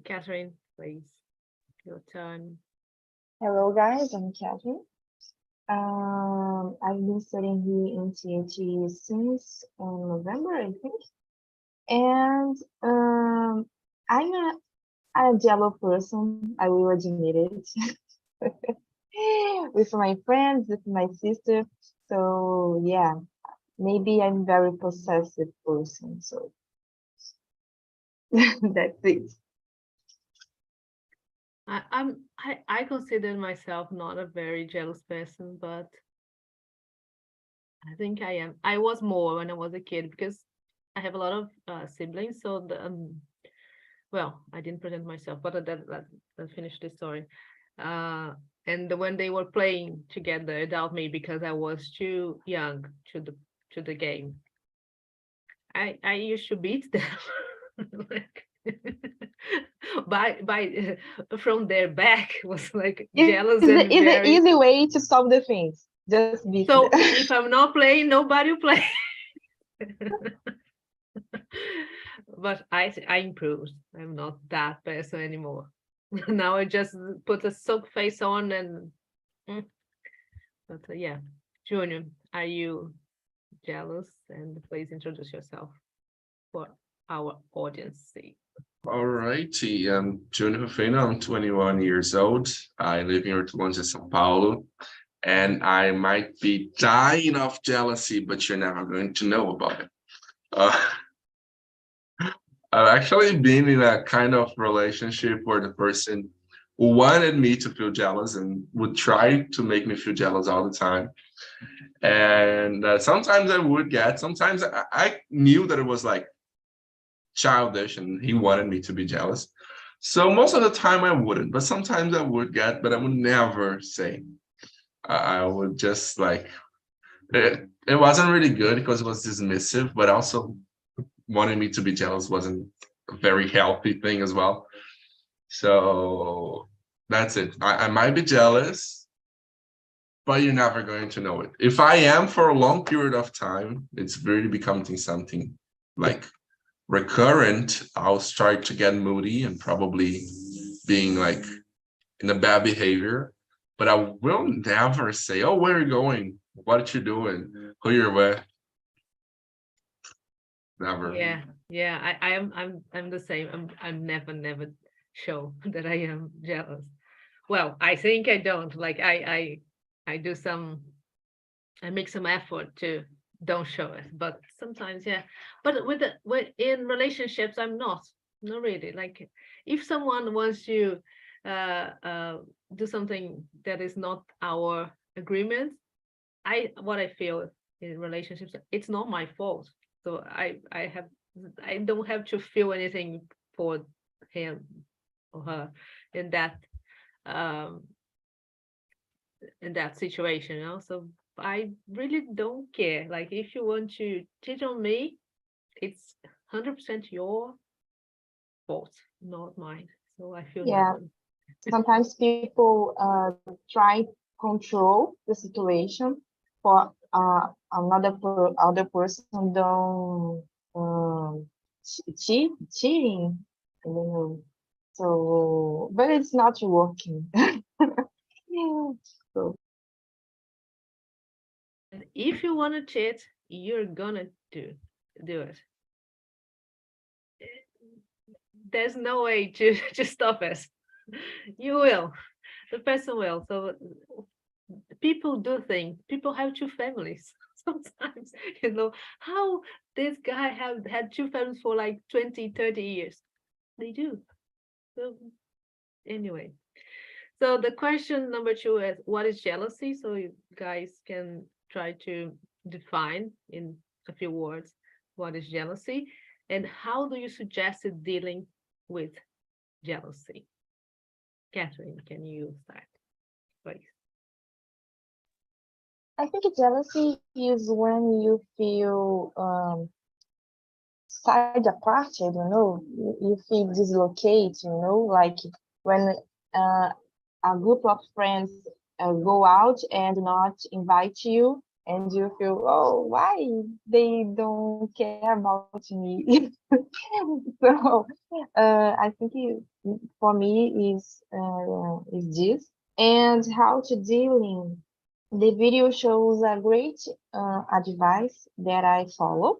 Catherine, please, your turn. Hello, guys. I'm Catherine. I've been studying here in THE since November, I think. And I'm a jello person. I will admit it. With my friends, with my sister. So yeah, maybe I'm very possessive person. So that's it. I consider myself not a very jealous person, but I think I am. I was more when I was a kid because I have a lot of siblings. So well, I didn't present myself, but let's finish the story. And when they were playing together without me because I was too young to the game, I used to beat them. Like, by from their back was like jealous and Is the very. easy way to solve the things. Just beat So them. if I'm not playing, nobody will play. But I improved. I'm not that person anymore. Now I just put a soak face on and. But yeah, Junior, are you jealous? And please introduce yourself for our audience. See. All righty. I'm Junior Fena. I'm 21 years old. I live in Hortolândia, São Paulo. And I might be dying of jealousy, but you're never going to know about it. I've actually been in a kind of relationship where the person wanted me to feel jealous and would try to make me feel jealous all the time. And sometimes I would get, sometimes I knew that it was like childish and he wanted me to be jealous. So most of the time I wouldn't, but sometimes I would get, but I would never say. I would just like, it wasn't really good because it was dismissive, but also wanting me to be jealous wasn't a very healthy thing as well. So that's it. I might be jealous, but you're never going to know it. If I am for a long period of time, it's really becoming something like recurrent. I'll start to get moody and probably being like in a bad behavior, but I will never say, oh, where are you going? What are you doing? Who you're with? Never. Yeah. I'm the same. I'm never show that I am jealous. Well, I think I don't. Like I do I make some effort to don't show it, but sometimes yeah. But with in relationships, I'm not really. Like if someone wants to do something that is not our agreement, what I feel in relationships, it's not my fault. So I don't have to feel anything for him or her in that um situation, you know. So I really don't care. Like if you want to cheat on me, it's 100% your fault, not mine. So I feel Yeah, nothing. sometimes people try to control the situation for other person don't cheating. I don't know. So, but it's not working. So And if you want to cheat, you're gonna do it. There's no way to to stop it. You will. The person will. So people do things. People have two families. Sometimes, how this guy have had two families for like 20, 30 years. They do. So anyway. So the question number 2 is what is jealousy? So you guys can try to define in a few words what is jealousy and how do you suggest dealing with jealousy? Catherine, can you start, please? I think jealousy is when you feel side apart. I don't know. You feel dislocated. Like when a group of friends go out and not invite you, and you feel, oh, why they don't care about me? So I think for me is this, and how to dealing. The video shows a great advice that I follow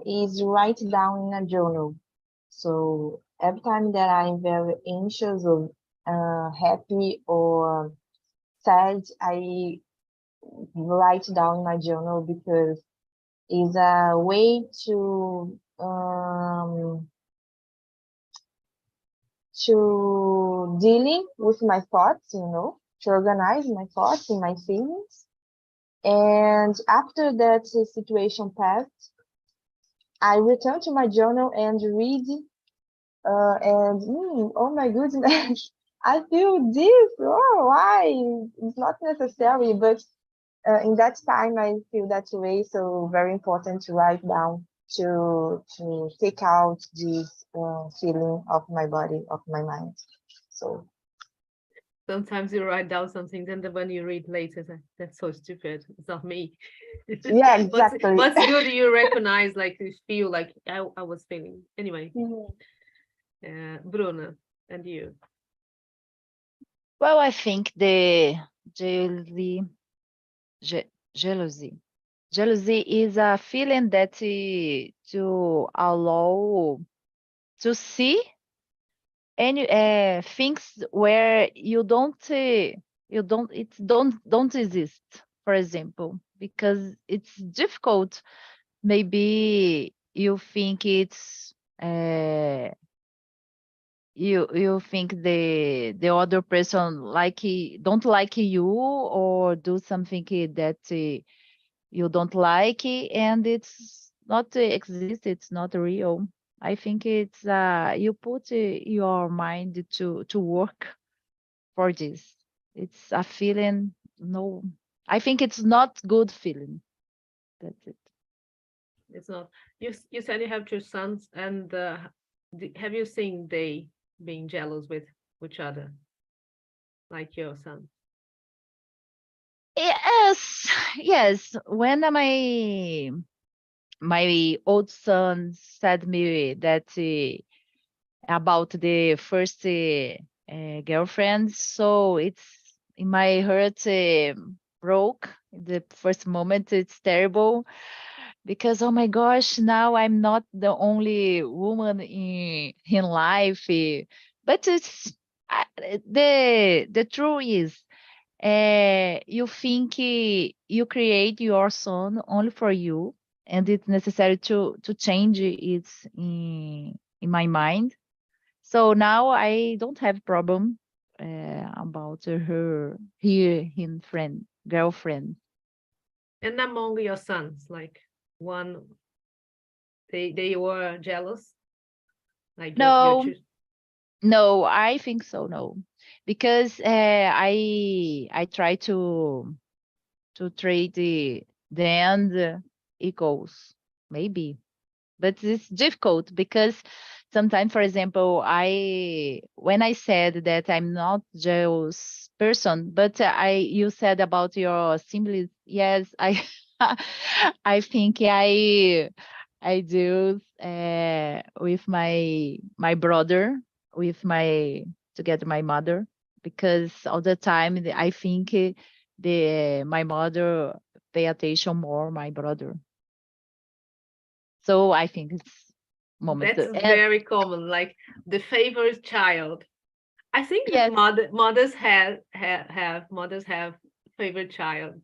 is write down in a journal. So every time that I'm very anxious or happy or sad, I write down my journal because it's a way to dealing with my thoughts, to organize my thoughts and my feelings. And after that situation passed, I return to my journal and read, oh my goodness, I feel this. Oh, why? It's not necessary, but in that time I feel that way. So very important to write down to take out this feeling of my body, of my mind. So Sometimes you write down something, and then when you read later, that's so stupid. It's not me. yeah, exactly. What's good you recognize, like you feel like I was feeling. Anyway, Bruna, and you? Well, I think the jealousy, jealousy, jealousy is a feeling that to allow to see any things where you don't exist. For example, because it's difficult. Maybe you think it's you think the other person don't like you or do something that you don't like, and it's not exist, it's not real. I think it's you put your mind to work for this. It's a feeling. No, I think it's not good feeling. That's it. It's not. You said you have two sons, and have you seen they being jealous with each other, like your son? Yes, yes. When my old son said me that about the first girlfriend, so it's in my heart broke. The first moment, it's terrible because oh my gosh, now I'm not the only woman in life. But it's the truth is you think you create your son only for you, and it's necessary to change it in my mind. So now I don't have problem about her here in friend girlfriend. And among your sons, like one, they were jealous, like your No, two. no, I think so. No, because I try to trade the end equals maybe, but it's difficult because sometimes, for example, I when I said that I'm not jealous person, but I you said about your siblings. Yes, I I think I do with my brother, with my together my mother, because all the time I think the my mother pay attention more my brother. So I think it's moment. That's And very common, like the favorite child. I think that yes, mothers have favorite child,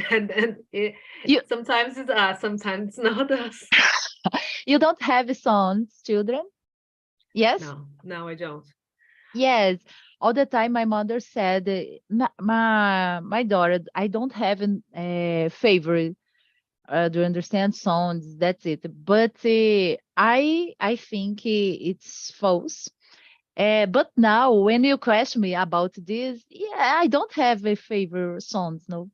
and you sometimes it's us, sometimes it's not us. you don't have sons, children? Yes? No, I don't. Yes. All the time my mother said, my daughter, I don't have a favorite. Do you understand songs? That's it. But I think it's false. But now, when you question me about this, yeah, I don't have a favorite songs. No,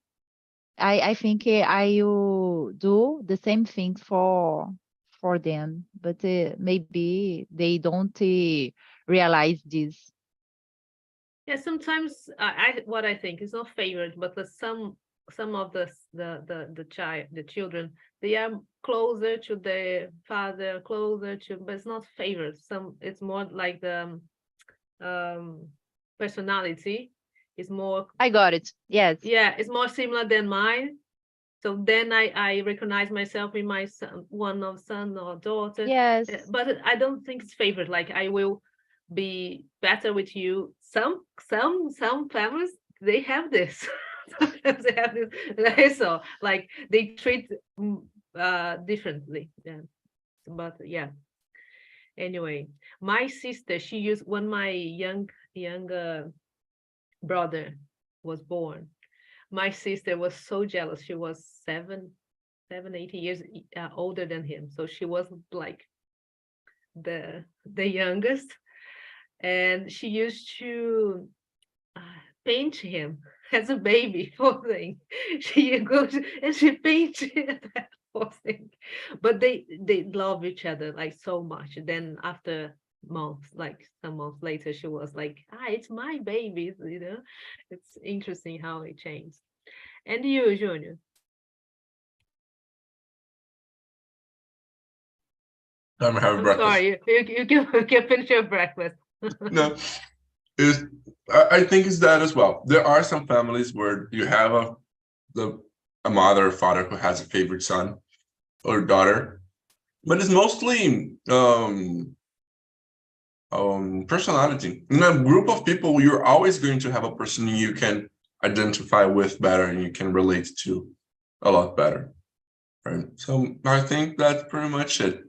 I think I will do the same thing for them, but maybe they don't realize this. Yeah, sometimes what I think is not favorite, but some some of the children, they are closer to their father, closer to, but it's not favorite. It's more like the personality is more, I got it. Yes. yeah, it's more similar than mine. So then I recognize myself in my son, one of son or daughter. Yes. But I don't think it's favorite. Like I will be better with you. Some families, they have this. Sometimes they have this. So like they treat differently. Yeah. But yeah. Anyway, my sister, she used when my younger brother was born. My sister was so jealous. She was 8 years older than him. So she was like the youngest, and she used to paint him as a baby. Poor thing. She goes and she painted that poor thing. But they love each other like so much. Then after months, like some months later, she was like, it's my baby, you know. It's interesting how it changed. And you, Junior? I'm having I'm breakfast. sorry, you can finish your breakfast. No, I think it's that as well. There are some families where you have a mother or father who has a favorite son or daughter, but it's mostly personality. In a group of people, you're always going to have a person you can identify with better and you can relate to a lot better, right? So I think that's pretty much it.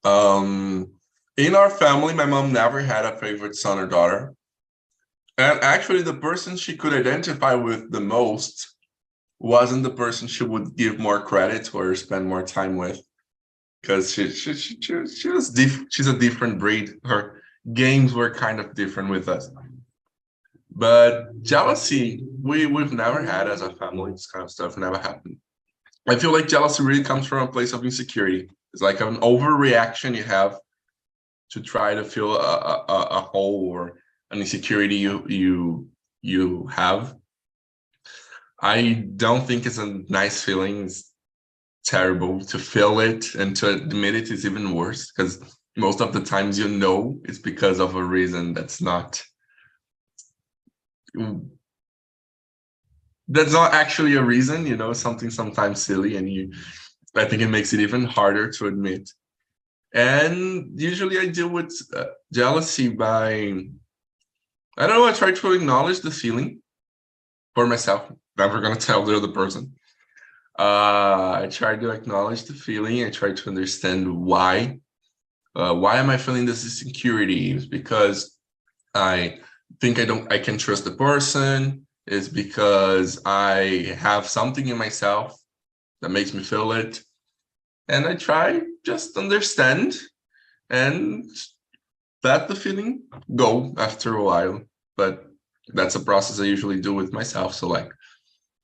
In our family, my mom never had a favorite son or daughter. And actually, the person she could identify with the most wasn't the person she would give more credit or spend more time with, because she's a different breed. Her games were kind of different with us. But jealousy, we've never had as a family. This kind of stuff never happened. I feel like jealousy really comes from a place of insecurity. It's like an overreaction you have to try to fill a hole or an insecurity you have. I don't think it's a nice feeling. It's terrible to feel it, and to admit it is even worse, because most of the times it's because of a reason that's not actually a reason, something sometimes silly, and I think it makes it even harder to admit. And usually I deal with jealousy by, I don't know, I try to acknowledge the feeling for myself. Never gonna tell the other person. I try to acknowledge the feeling. I try to understand why. Why am I feeling this insecurity? It's because I think I can trust the person. It's because I have something in myself that makes me feel it. And I try just understand and let the feeling go after a while. But that's a process I usually do with myself. So like,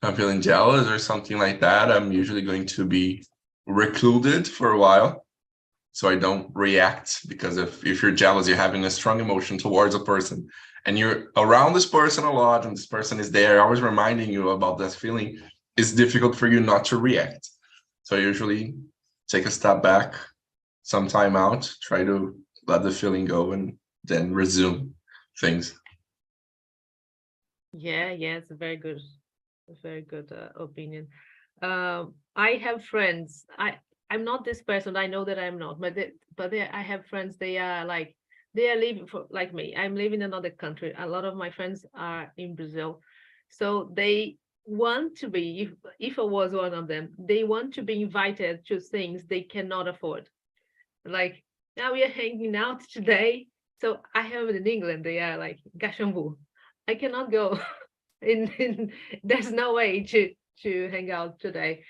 if I'm feeling jealous or something like that, I'm usually going to be recluded for a while, so I don't react. Because if you're jealous, you're having a strong emotion towards a person, and you're around this person a lot, and this person is there always reminding you about that feeling, it's difficult for you not to react. So I usually take a step back, some time out, try to let the feeling go, and then resume things. Yeah, it's a very good opinion. I have friends. I'm not this person. I know that I'm not, but I have friends. They are living like me. I'm living in another country. A lot of my friends are in Brazil, so they want to be. If I was one of them, they want to be invited to things they cannot afford. Like, now we are hanging out today. So I have it in England. They are like Gashambu. I cannot go. There's no way to hang out today,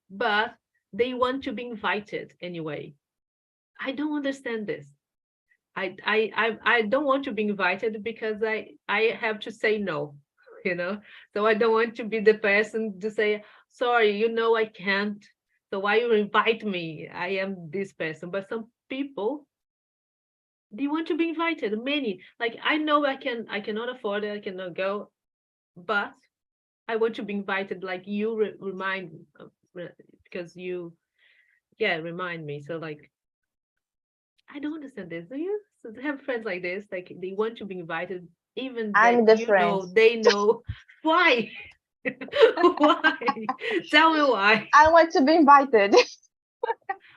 but they want to be invited anyway. I don't understand this. I don't want to be invited because I have to say no, so I don't want to be the person to say, sorry, I can't, so why you invite me? I am this person. But some people, they want to be invited. Many, like, I know I cannot afford it, I cannot go, but I want to be invited, like you remind, because you, yeah, remind me. So like, I don't understand this. Do you have friends like this? Like they want to be invited, even I'm that different. they know why. Why? Tell me why. I want to be invited.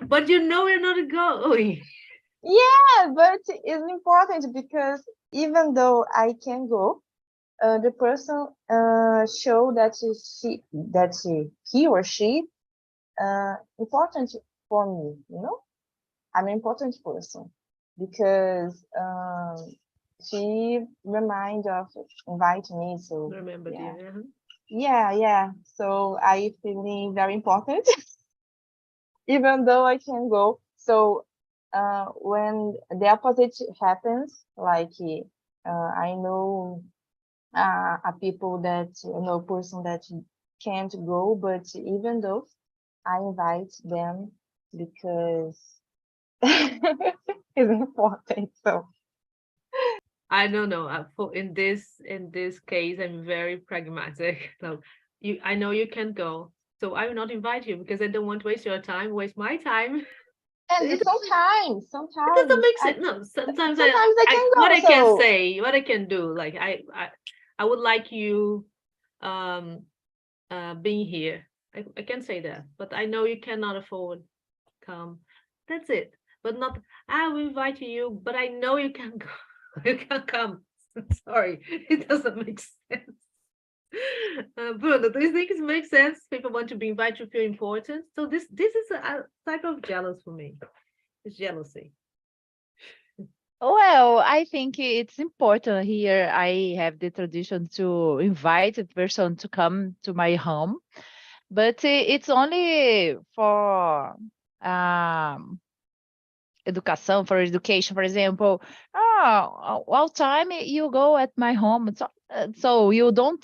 But you know you're not going. Yeah, but it's important because even though I can go, the person show that he or she important for me. I'm an important person because she remind of invite me. So Remember, yeah, dear. yeah. So I feeling very important, even though I can go. So when the opposite happens, like I know a people that person that can't go, but even though I invite them because it's important. So I don't know. For in this case, I'm very pragmatic. So I know you can go, so I will not invite you because I don't want to waste your time, waste my time. and It it doesn't sometimes make sense. No, sometimes I I can what go. I can So say, what I can do, like I would like you being here. I can say that, but I know you cannot afford come. That's it. But not I will invite you, but I know you can go. You can come. Sorry, it doesn't make sense. Bruno, do you think it makes sense? People want to be invited to feel important. So this is a type of jealous for me. It's jealousy. Well, I think it's important here. I have the tradition to invite a person to come to my home, but it's only for um, education, for example. All time you go at my home, so you don't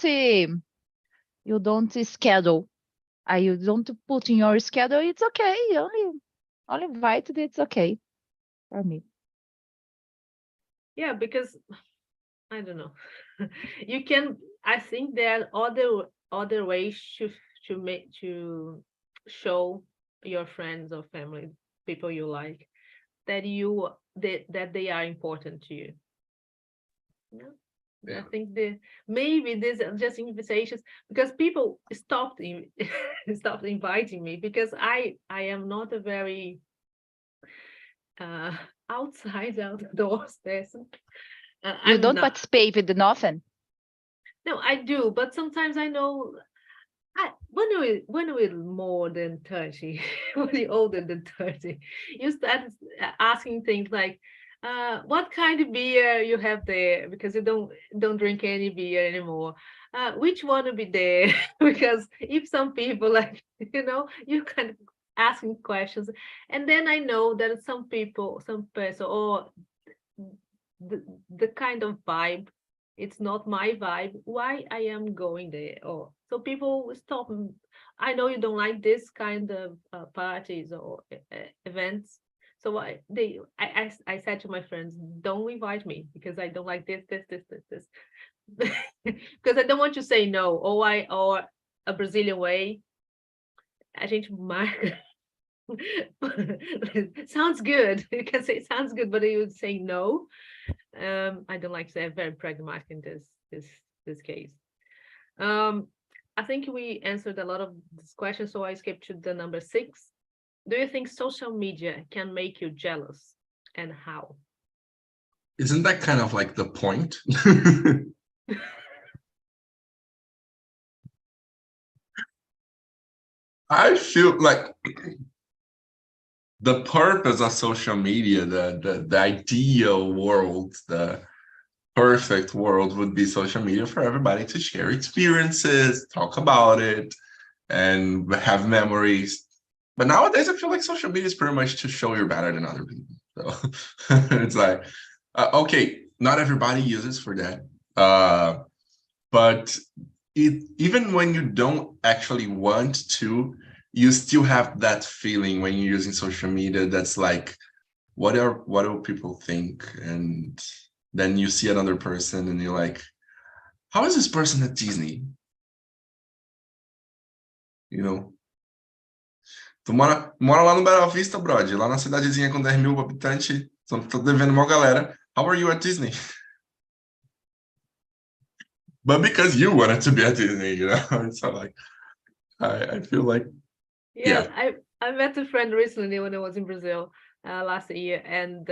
schedule. You don't put in your schedule. It's okay. Only invited. It's okay for me. Yeah, because I don't know. You can. I think there are other ways to show your friends or family, people you like, that they are important to you. Yeah. I Yeah. think maybe these are just invitations because people stopped inviting me because I am not a very uh outdoors person. You I'm don't not. participate with nothing. No, I do, but sometimes I know when we're more than 30, when you're older than 30, you start asking things like, what kind of beer you have there? Because you don't drink any beer anymore. Which one will be there? Because if some people like, you kind of asking questions. And then I know that some people, some person, or the kind of vibe, it's not my vibe, why I am going there. Or so people will stop. I know you don't like this kind of parties or events, so I said to my friends, don't invite me because I don't like this because I don't want to say no. Or a Brazilian way, a gente marca. Sounds good. You can say it sounds good, but you would say no. I don't like to say I'm very pragmatic in this case. I think we answered a lot of this question, so I skip to the number 6. Do you think social media can make you jealous, and how? Isn't that kind of like the point? I feel like the purpose of social media, the ideal world, the perfect world would be social media for everybody to share experiences, talk about it, and have memories. But nowadays, I feel like social media is pretty much to show you're better than other people. So it's like, okay, not everybody uses for that. But even when you don't actually want to, you still have that feeling when you're using social media that's like, what do people think? And then you see another person and you're like, how is this person at Disney? you know. Tu mora lá no Bela Vista, brother, lá na cidadezinha com 10 mil habitantes, tô devendo uma galera. How are you at Disney? But because you wanted to be at Disney, you know, it's not like, I feel like, Yes, yeah. I met a friend recently when I was in Brazil last year, and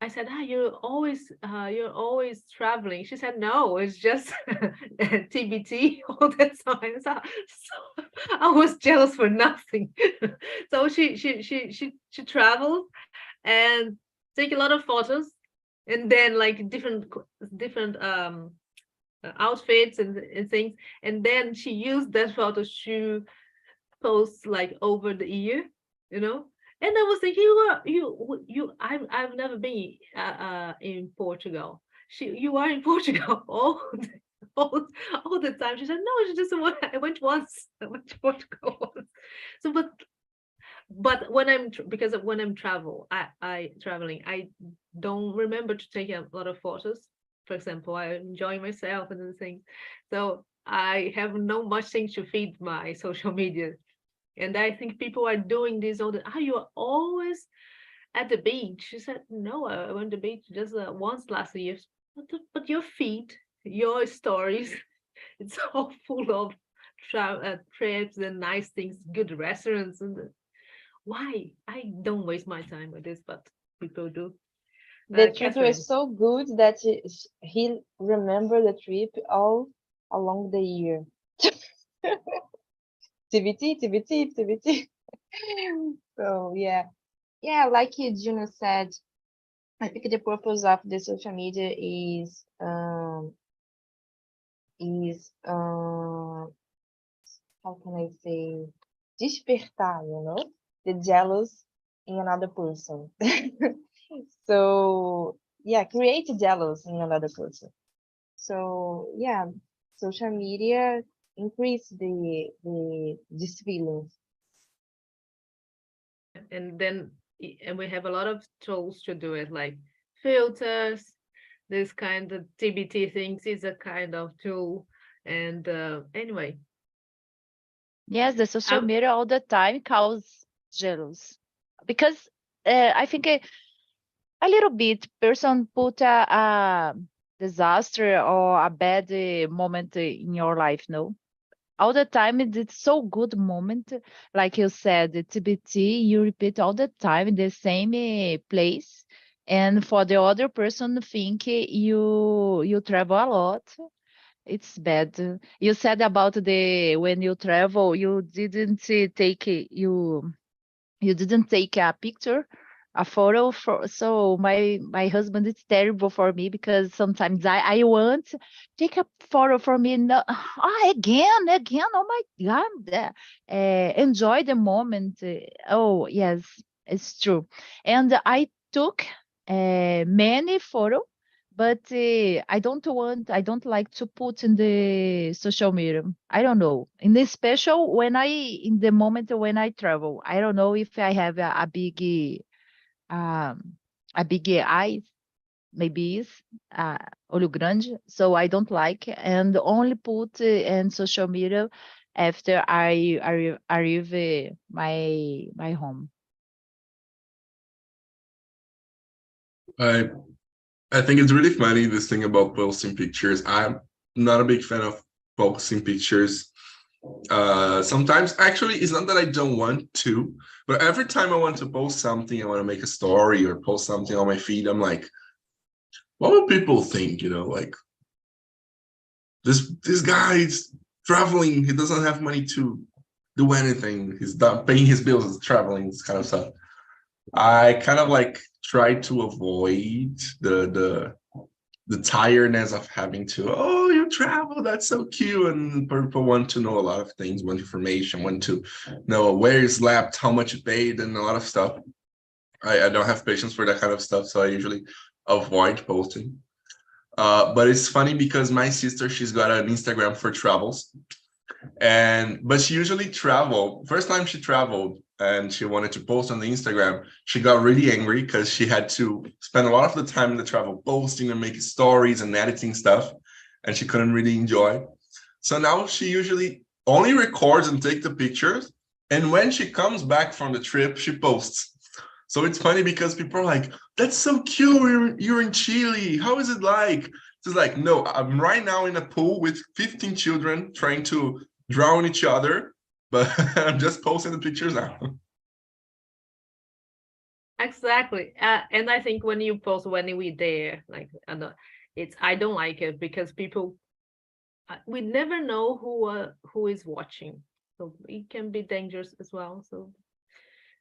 I said, you're always traveling. She said, no, it's just TBT all the time. So I was jealous for nothing. So she travels and take a lot of photos, and then like different outfits and things, and then she used that photos to post like over the year, you know. And I was thinking, I've never been in Portugal. You are in Portugal all the time. She said, no, she just I went once. I went to Portugal once. So, but because when I'm traveling, I don't remember to take a lot of photos. For example, I enjoy myself and the things. So I have no much things to feed my social media. And I think people are doing this all the you are always at the beach. She said, no, I went to the beach just once last year. But your feed, your stories, it's all full of trips and nice things, good restaurants. And why? I don't waste my time with this, but people do. The trip Catherine. was so good that he remembered the trip all along the year. TBT. So yeah, like Juno said, I think the purpose of the social media is how can I say, despertar, you know, the jealous in another person. So yeah, create jealous in another person. So yeah, social media increase these feelings. And then and we have a lot of tools to do it, like filters, this kind of TBT things is a kind of tool. And anyway, Yes, the social um, media all the time cause jealous because I think a little bit person put a disaster or a bad moment in your life, no? All the time it's so good moment, like you said, the TBT, you repeat all the time in the same place, and for the other person think you travel a lot. It's bad. You said about the when you travel, you didn't you didn't take a picture, a photo for. So my husband is terrible for me because sometimes I want take a photo for me. No, again. Oh my God! Enjoy the moment. Oh yes, it's true. And I took many photo, but I don't like to put in the social media. I don't know. In the special in the moment when I travel, I don't know if I have um, a big eyes, maybe is olho grande, so I don't like and only put in social media after I arrive my home. I I think it's really funny, this thing about posting pictures. I'm not a big fan of posting pictures. Sometimes, actually, it's not that I don't want to, but every time I want to post something, I want to make a story or post something on my feed, I'm like, what will people think? You know, like this guy's traveling, he doesn't have money to do anything. He's not paying his bills, he's traveling, this kind of stuff. I kind of like try to avoid the tiredness of having to, oh, you travel, that's so cute. And people want to know a lot of things, want information, want to know where you slept, how much you paid, and a lot of stuff. I don't have patience for that kind of stuff, so I usually avoid posting. But it's funny because my sister, she's got an Instagram for travels. But she usually first time she traveled and she wanted to post on the Instagram, she got really angry because she had to spend a lot of the time in the travel posting and making stories and editing stuff, and she couldn't really enjoy. So now she usually only records and take the pictures. And when she comes back from the trip, she posts. So it's funny because people are like, that's so cute. You're in Chile. How is it like? It's like, no, I'm right now in a pool with 15 children trying to drown each other, but I'm just posting the pictures now. Exactly. And I think when you post when we're there, like, I don't like it because people, we never know who is watching. So it can be dangerous as well. So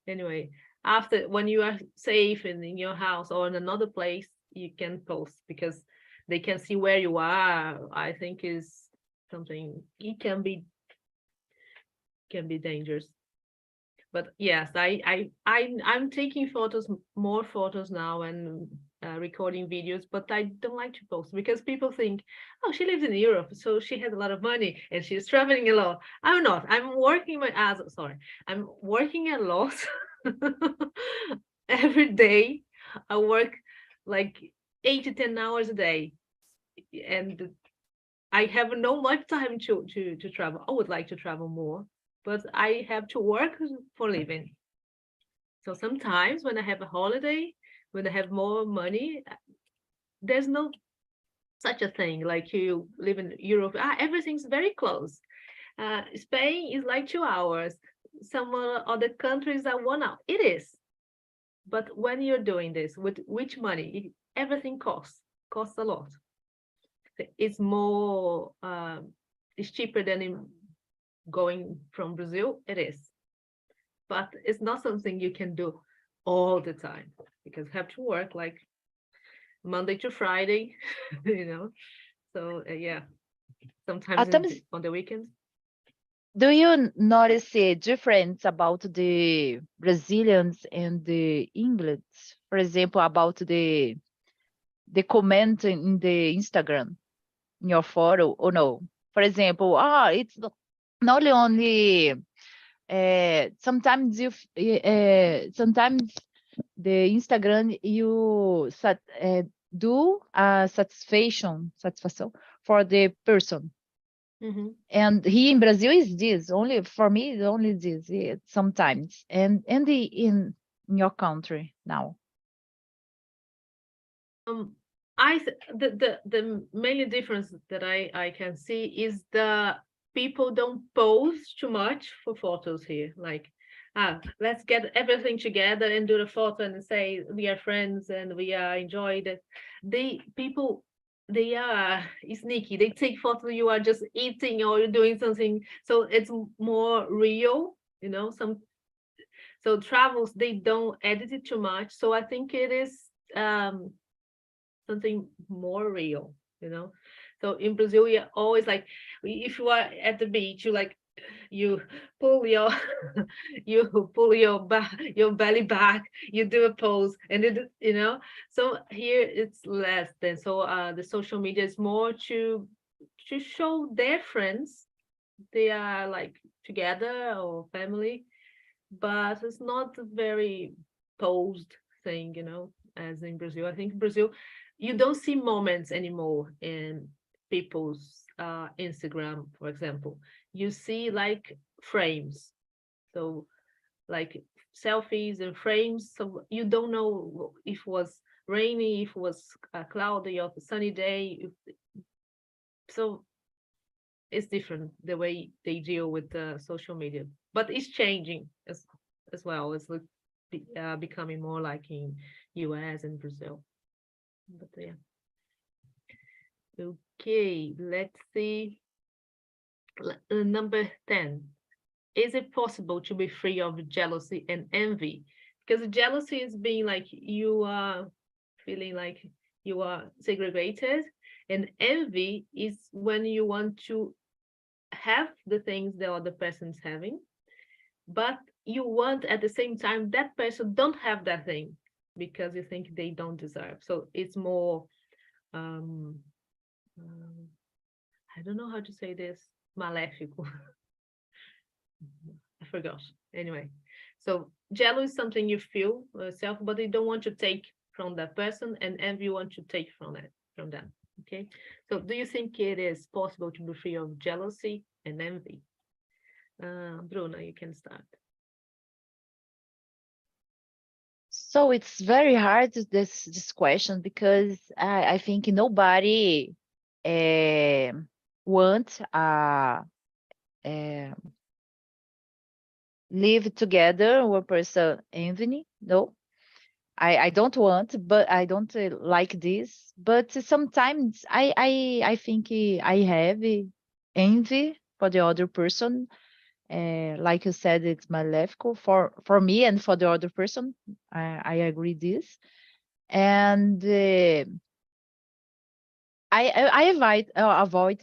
anyway, after when you are safe and in your house or in another place, you can post because they can see where you are. I think is something, it can be dangerous. But yes, I'm taking photos, more photos now, and recording videos, but I don't like to post because people think, oh, she lives in Europe, so she has a lot of money and she's traveling a lot. I'm not. I'm working my ass. Sorry, I'm working a lot every day. I work like 8 to 10 hours a day, and I have no much time to travel. I would like to travel more, but I have to work for living. So sometimes when I have a holiday, when I have more money, there's no such a thing like you live in Europe. Everything's very close. Spain is like 2 hours. Some other countries are 1 hour. It is. But when you're doing this, with which money, everything costs a lot. It's more, it's cheaper than in going from Brazil. It is. But it's not something you can do all the time because you have to work like Monday to Friday, So yeah, sometimes on the weekends. Do you notice a difference about the Brazilians and the English? For example, about the comment in the Instagram, in your photo, or no? For example, it's not only sometimes sometimes the Instagram you do a satisfaction for the person. Mm-hmm. And here in Brazil is this only for me. It's only this sometimes, and in your country now. The main difference that I can see is the people don't pose too much for photos here. Like, let's get everything together and do the photo and say we are friends and we are enjoyed it. People, they are sneaky. They take photos. You are just eating or you're doing something. So it's more real, so travels, they don't edit it too much. So I think it is something more real. So in Brazil, you're always like, if you are at the beach, you pull your your belly back, you do a pose, and so here it's less than. So the social media is more to show their friends they are like together or family, but it's not a very posed thing, as in Brazil. I think in Brazil you don't see moments anymore in people's Instagram, for example. You see like frames, so like selfies and frames. So you don't know if it was rainy, if it was cloudy or a sunny day. So it's different the way they deal with the social media, but it's changing as well. It's like becoming more like in US and Brazil. But yeah. Okay, let's see. Number 10. Is it possible to be free of jealousy and envy? Because jealousy is being like you are feeling like you are segregated, and envy is when you want to have the things the other person's having, but you want at the same time that person don't have that thing because you think they don't deserve. So it's more I don't know how to say this, maléfico. I forgot. Anyway, so jealous is something you feel yourself, but you don't want to take from that person, and envy you want to take from them. Okay, so do you think it is possible to be free of jealousy and envy? Bruna, you can start. So it's very hard this question because I think nobody want live together one person envy. No, I don't want, but I don't like this. But sometimes I think I have envy for the other person. Like you said, it's maléfico for me and for the other person. I agree this, and I avoid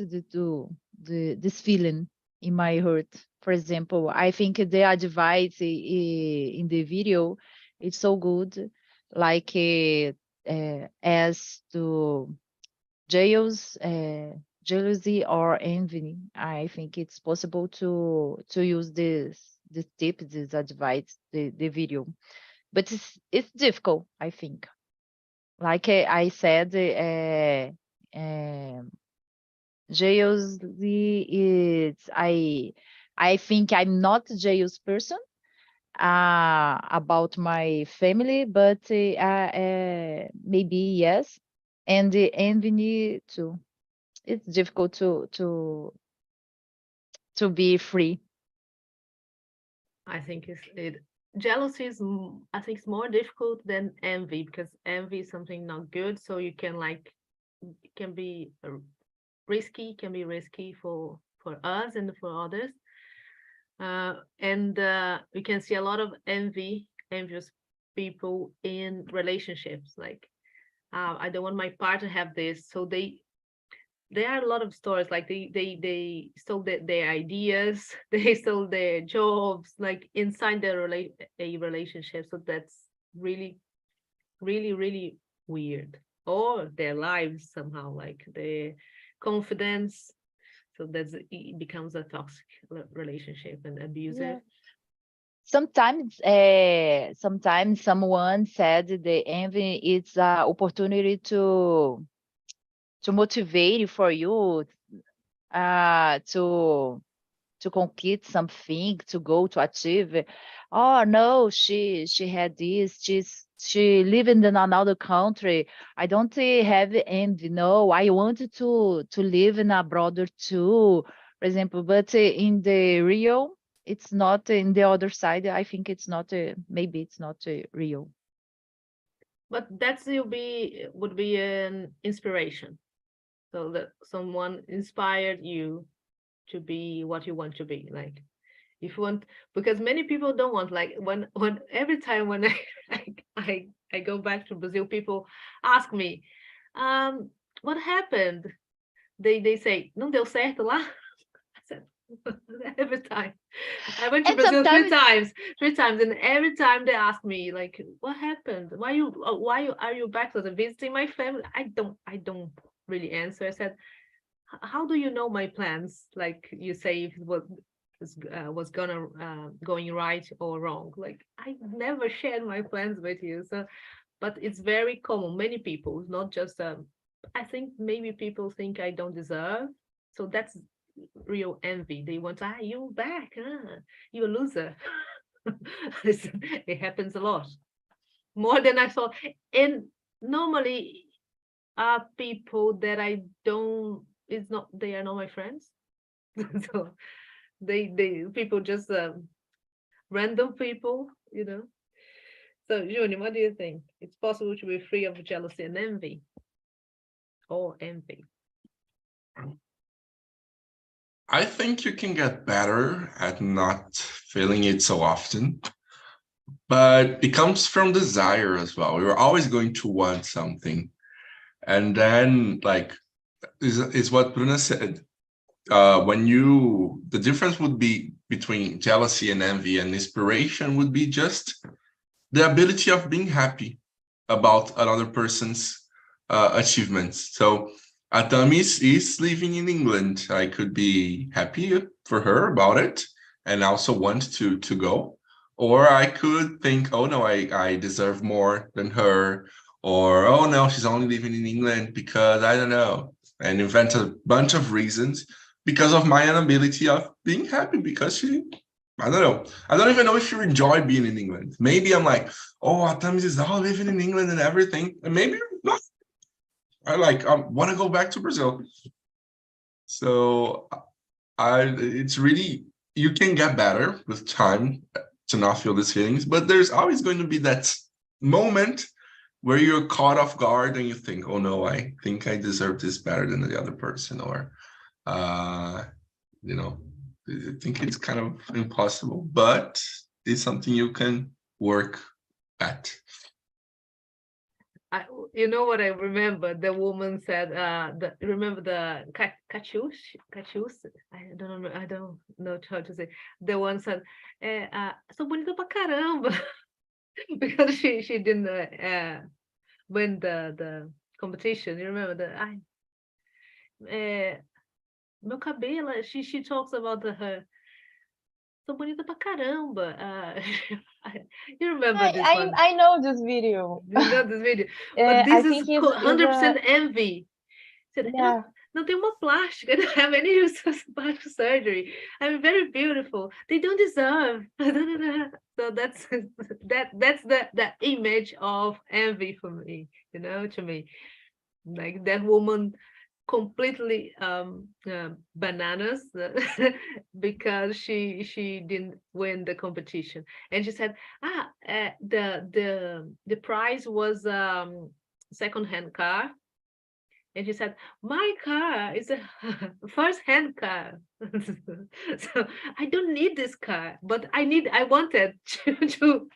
this feeling in my heart. For example, I think the advice in the video is so good, like as to jails, jealousy or envy. I think it's possible to use this tip, this advice, the video, but it's difficult. I think, like I said, jealousy is I think I'm not a jealous person about my family, but maybe yes, and the envy too. It's difficult to be free. I think jealousy is I think it's more difficult than envy, because envy is something not good, so you can like it can be risky, for us and for others, and we can see a lot of envious people in relationships, like I don't want my partner to have this, so there are a lot of stories like they stole their ideas, they stole their jobs, like inside a relationship, so that's really really weird, or their lives somehow, like their confidence, so it becomes a toxic relationship and abusive. Yeah. Sometimes someone said the envy is an opportunity to motivate for you to complete something, to go to achieve. Oh no, she had this. She live in another country. I don't have envy. No, I wanted to live in abroad too, for example. But in the real, it's not in the other side. I think it's not. Maybe it's not real. But would be an inspiration, so that someone inspired you to be what you want to be, like if you want, because many people don't want, like when every time when I go back to Brazil, people ask me, what happened, they say não deu certo lá. I said, every time I went to And Brazil sometimes three times, and every time they ask me like, what happened, why are you back, to the visiting my family. I don't really answer. I said, how do you know my plans? Like you say, if it was going right or wrong. Like I never shared my plans with you. So, but it's very common. Many people, not just I think maybe people think I don't deserve. So that's real envy. They want, you back, you a loser. It happens a lot, more than I thought. And normally people that I don't, it's not, they are not my friends. So they people just random people, you know. So Junior, what do you think? It's possible to be free of jealousy and envy, or envy? I think you can get better at not feeling it so often, but it comes from desire as well. You're always going to want something. And then, like, is what Bruna said. The difference would be between jealousy and envy and inspiration would be just the ability of being happy about another person's achievements. So Atamis is living in England. I could be happy for her about it and also want to go. Or I could think, oh no, I deserve more than her. Or, oh no, she's only living in England because I don't know, and invent a bunch of reasons because of my inability of being happy, because she, I don't know. I don't even know if you enjoy being in England. Maybe I'm like, oh, Atamis is all living in England and everything. And maybe not. I want to go back to Brazil. So it's really, you can get better with time to not feel these feelings, but there's always going to be that moment where you're caught off guard and you think, oh no, I think I deserve this better than the other person, or you know, I think it's kind of impossible, but it's something you can work at. You know what I remember? The woman said, remember the cachus? I don't know how to say. The one said, sou bonita pra caramba. Because she didn't win the competition. You remember meu cabelo, she talks about her, sou bonita pra caramba. You remember this one? I know this video. You know this video? But I this is think it's 100% envy. Said, yeah. Não tem uma plástica, I don't have any plastic surgery. I'm very beautiful. They don't deserve. So that's the image of envy for me, you know, to me. Like that woman completely bananas because she didn't win the competition. And she said, the prize was second-hand car. And she said, my car is a first-hand car. So I don't need this car, but I wanted to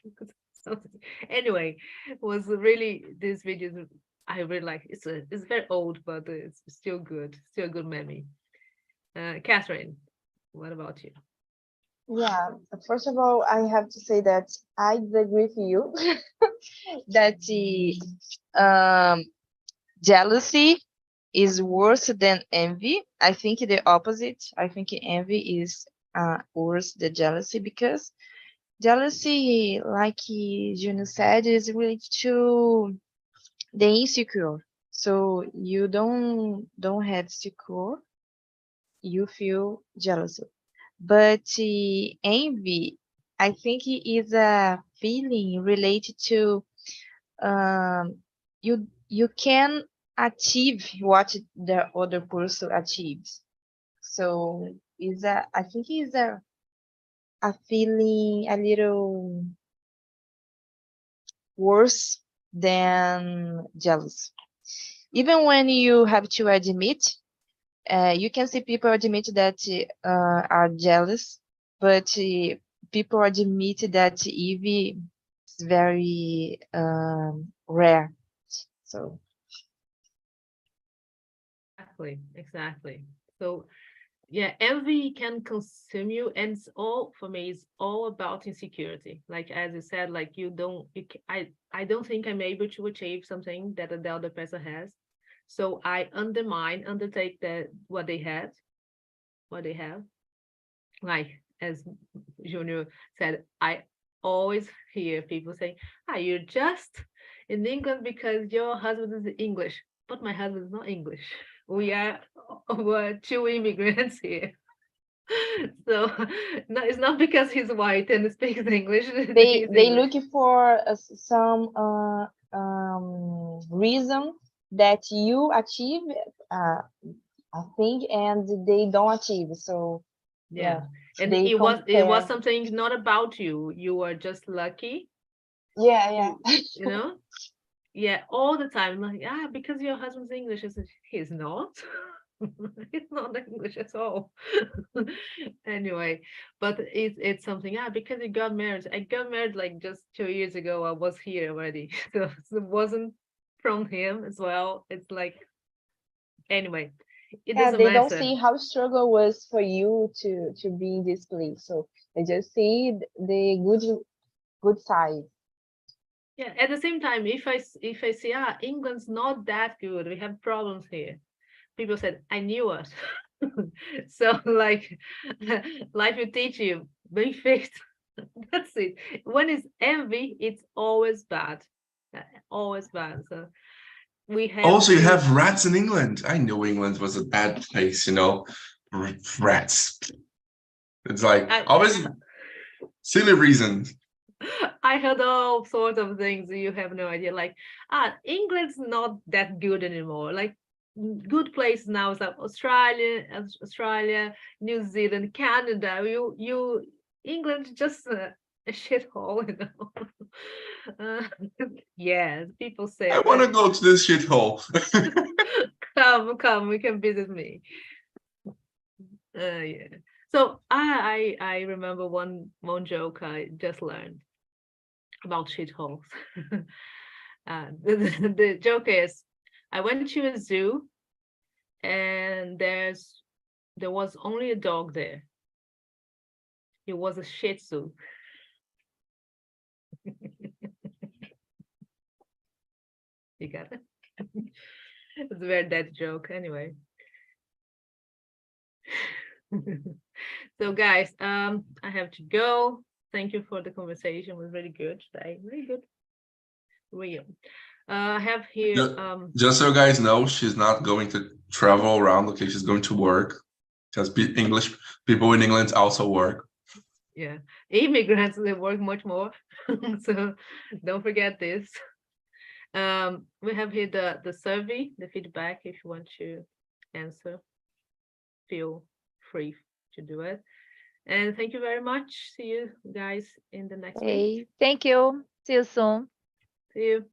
anyway, it was really, these videos I really like. It's very old, but it's still good memory. Catherine, what about you? Yeah, first of all, I have to say that I agree with you that jealousy is worse than envy. I think the opposite. I think envy is worse than jealousy, because jealousy, like Juno said, is related to the insecure. So you don't have secure, you feel jealous. But envy, I think, is a feeling related to you can achieve what the other person achieves. So I think it's a feeling a little worse than jealous. Even when you have to admit, you can see people admit that are jealous, but people admit that envy is very rare. So exactly. So yeah, envy can consume you, and for me, it's all about insecurity. Like as you said, like I don't think I'm able to achieve something that the other person has, so I undertake what they have. Like as Junior said, I always hear people saying, you're just in England because your husband is English, but my husband is not English. We're two immigrants here. So no, it's not because he's white and speaks English. they look for some reason that you achieve a thing and they don't achieve. So yeah. And they it compare. was something not about you. You were just lucky. Yeah. You know? Yeah, all the time. Like, because your husband's English. I said, he's not. He's not English at all. Anyway, but it's something, because you got married. I got married like just 2 years ago. I was here already. So it wasn't from him as well. It's like, anyway, it doesn't they matter. don't see how struggle was for you to be in this place. So they just see the good side. Yeah, at the same time, if I say, England's not that good, we have problems here, people said, I knew it. So like, life will teach you, be fixed. That's it. When it's envy, it's always bad. Always bad. So we have also, you have rats in England. I knew England was a bad place, rats. It's like I- always silly reasons. I heard all sorts of things you have no idea. Like, England's not that good anymore. Like, good places now is like Australia, New Zealand, Canada. England just a shithole, you know. Yes, people say. I want to go to this shithole. Come, you can visit me. Yeah. So I remember one joke I just learned about shitholes. The joke is, I went to a zoo and there was only a dog there. It was a Shih Tzu. You got it? It's a very dead joke anyway. So guys, I have to go. Thank you for the conversation. It was really good today. Really good. Real. I have here Just so you guys know, she's not going to travel around. Okay, she's going to work because English people in England also work. yeah, immigrants, they work much more. So don't forget this. We have here the survey, the feedback. If you want to answer, feel free to do it. And thank you very much. See you guys in the next week. Hey, thank you. See you soon. See you.